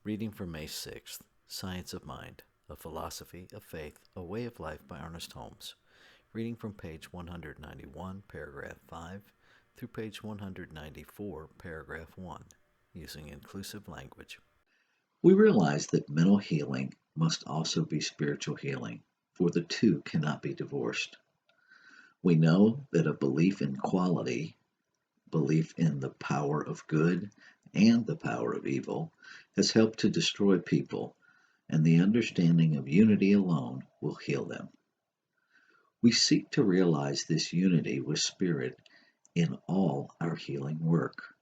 Reading from May 6th, Science of Mind, A Philosophy of Faith, A Way of Life by Ernest Holmes. Reading from page 191, paragraph 5, through page 194, paragraph 1, using inclusive language. We realize that mental healing must also be spiritual healing, for the two cannot be divorced. We know that a belief in quality, belief in the power of good and the power of evil, has helped to destroy people, and the understanding of unity alone will heal them. We seek to realize this unity with spirit in all our healing work.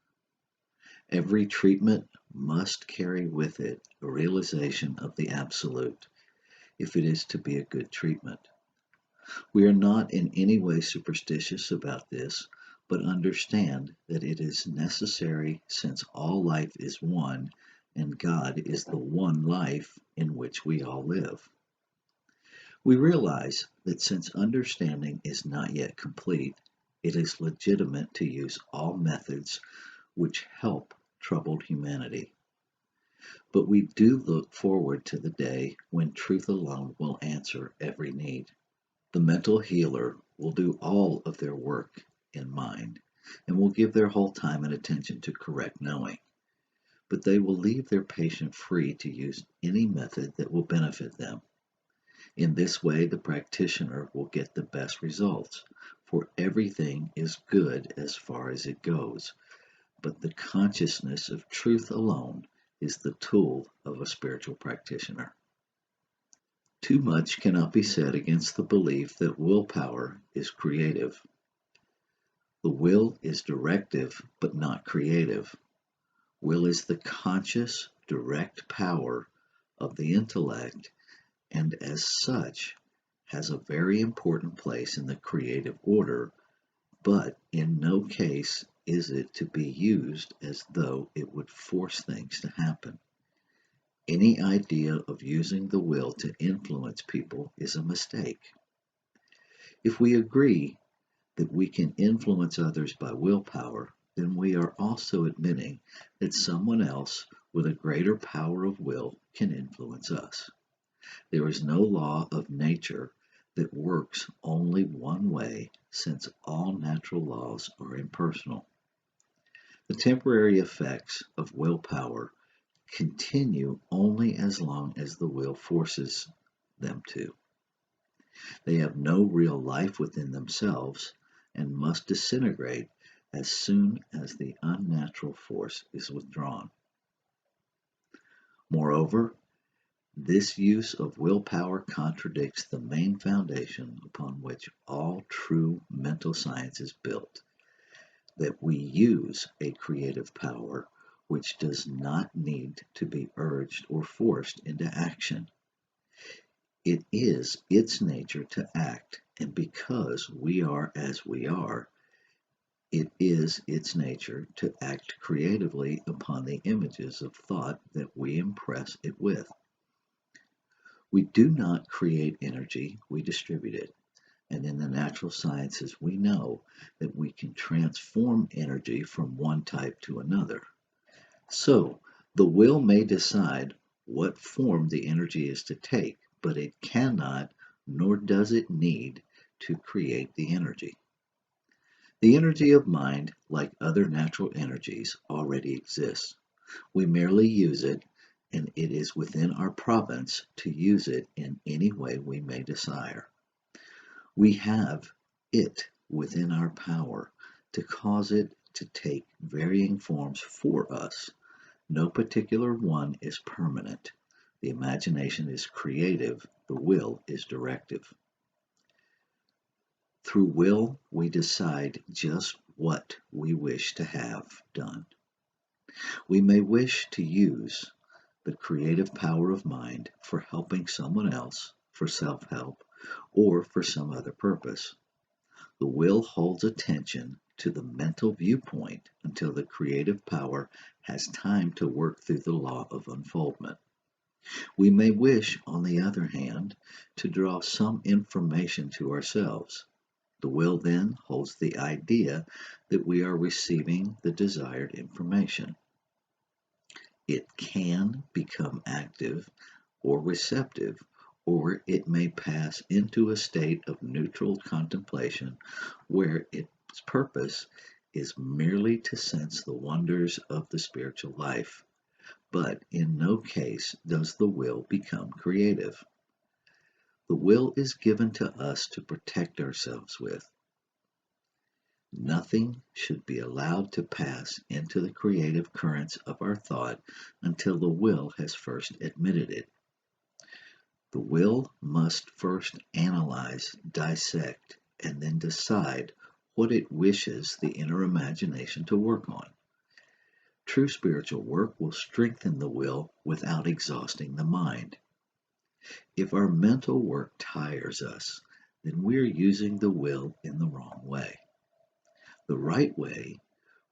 Every treatment must carry with it a realization of the absolute, if it is to be a good treatment. We are not in any way superstitious about this, but understand that it is necessary since all life is one and God is the one life in which we all live. We realize that since understanding is not yet complete, it is legitimate to use all methods which help troubled humanity. But we do look forward to the day when truth alone will answer every need. The mental healer will do all of their work in mind and will give their whole time and attention to correct knowing. But they will leave their patient free to use any method that will benefit them. In this way, the practitioner will get the best results, for everything is good as far as it goes, but the consciousness of truth alone is the tool of a spiritual practitioner. Too much cannot be said against the belief that willpower is creative. The will is directive, but not creative. Will is the conscious, direct power of the intellect, and as such has a very important place in the creative order, but in no case is it to be used as though it would force things to happen. Any idea of using the will to influence people is a mistake. If we agree that we can influence others by willpower, then we are also admitting that someone else with a greater power of will can influence us. There is no law of nature that works only one way, since all natural laws are impersonal. The temporary effects of willpower continue only as long as the will forces them to. They have no real life within themselves and must disintegrate as soon as the unnatural force is withdrawn. Moreover, this use of willpower contradicts the main foundation upon which all true mental science is built, that we use a creative power which does not need to be urged or forced into action. It is its nature to act, and because we are as we are, it is its nature to act creatively upon the images of thought that we impress it with. We do not create energy, we distribute it. And in the natural sciences, we know that we can transform energy from one type to another. So, the will may decide what form the energy is to take, but it cannot, nor does it need, to create the energy. The energy of mind, like other natural energies, already exists. We merely use it, and it is within our province to use it in any way we may desire. We have it within our power to cause it to take varying forms for us. No particular one is permanent. The imagination is creative, the will is directive. Through will, we decide just what we wish to have done. We may wish to use the creative power of mind for helping someone else, for self-help, or for some other purpose. The will holds attention to the mental viewpoint until the creative power has time to work through the law of unfoldment. We may wish, on the other hand, to draw some information to ourselves. The will then holds the idea that we are receiving the desired information. It can become active or receptive, or it may pass into a state of neutral contemplation where its purpose is merely to sense the wonders of the spiritual life. But in no case does the will become creative. The will is given to us to protect ourselves with. Nothing should be allowed to pass into the creative currents of our thought until the will has first admitted it. The will must first analyze, dissect, and then decide what it wishes the inner imagination to work on. True spiritual work will strengthen the will without exhausting the mind. If our mental work tires us, then we're using the will in the wrong way. The right way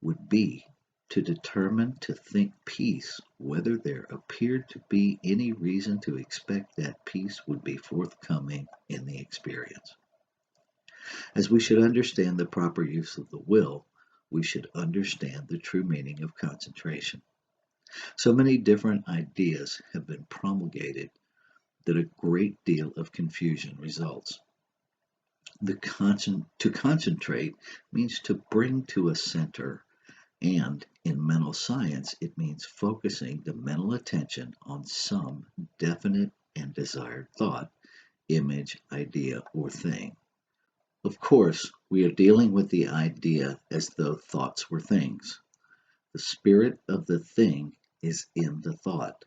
would be to determine to think peace, whether there appeared to be any reason to expect that peace would be forthcoming in the experience. As we should understand the proper use of the will, we should understand the true meaning of concentration. So many different ideas have been promulgated that a great deal of confusion results. To concentrate means to bring to a center, and in mental science, it means focusing the mental attention on some definite and desired thought, image, idea, or thing. Of course, we are dealing with the idea as though thoughts were things. The spirit of the thing is in the thought.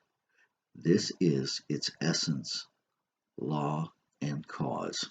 This is its essence, law, and cause.